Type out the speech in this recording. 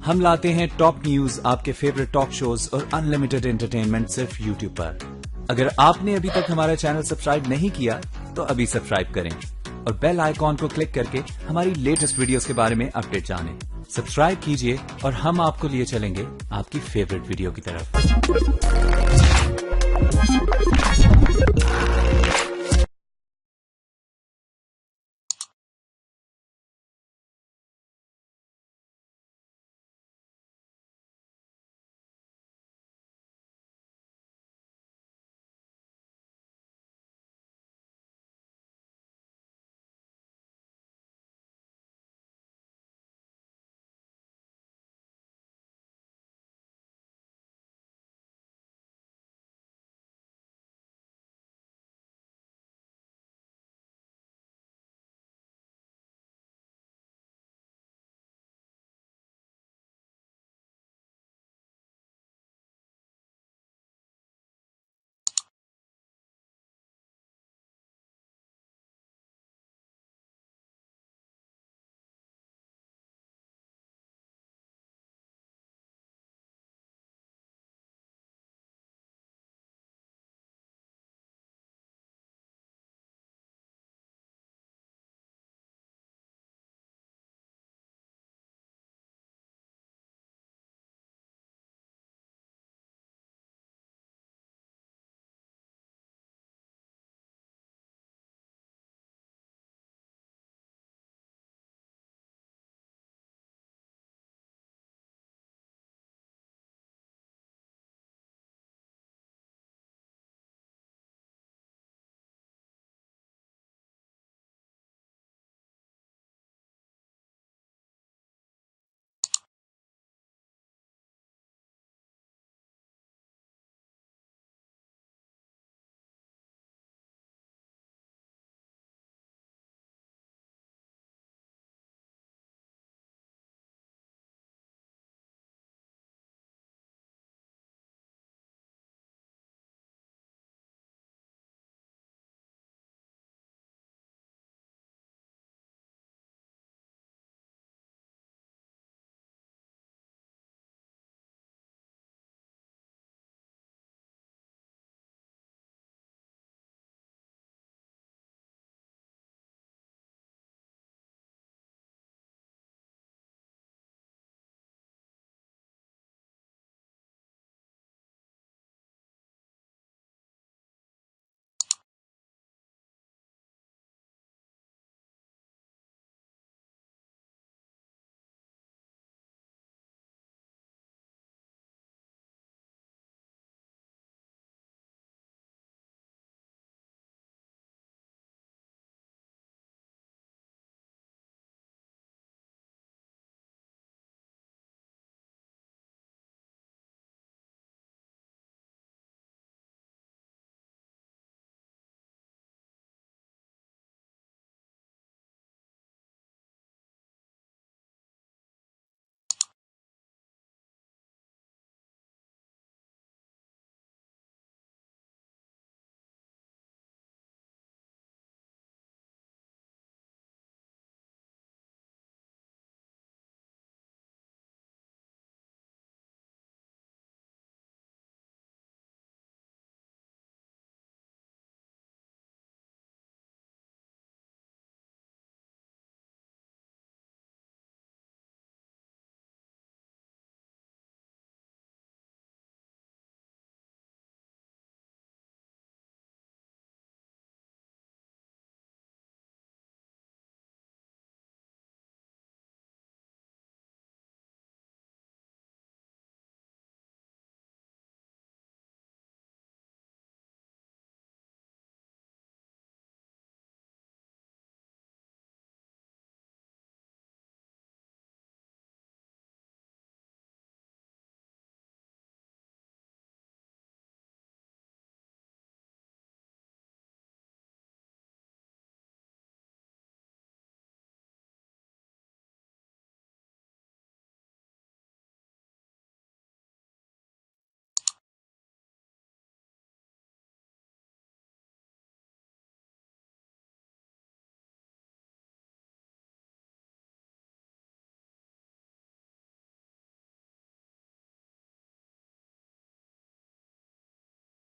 हम लाते हैं top news, आपके फेवरेट टॉक शोज और अनलिमिटेड एंटरटेनमेंट सिर्फ यूट्यूब पर। अगर आपने अभी तक हमारा चैनल सब्सक्राइब नहीं किया तो अभी सब्सक्राइब करें और बेल आइकॉन को क्लिक करके हमारी लेटेस्ट वीडियोस के बारे में अपडेट जानें। सब्सक्राइब कीजिए और हम आपको लिए चलेंगे आपकी फेवरेट वीडियो की तरफ।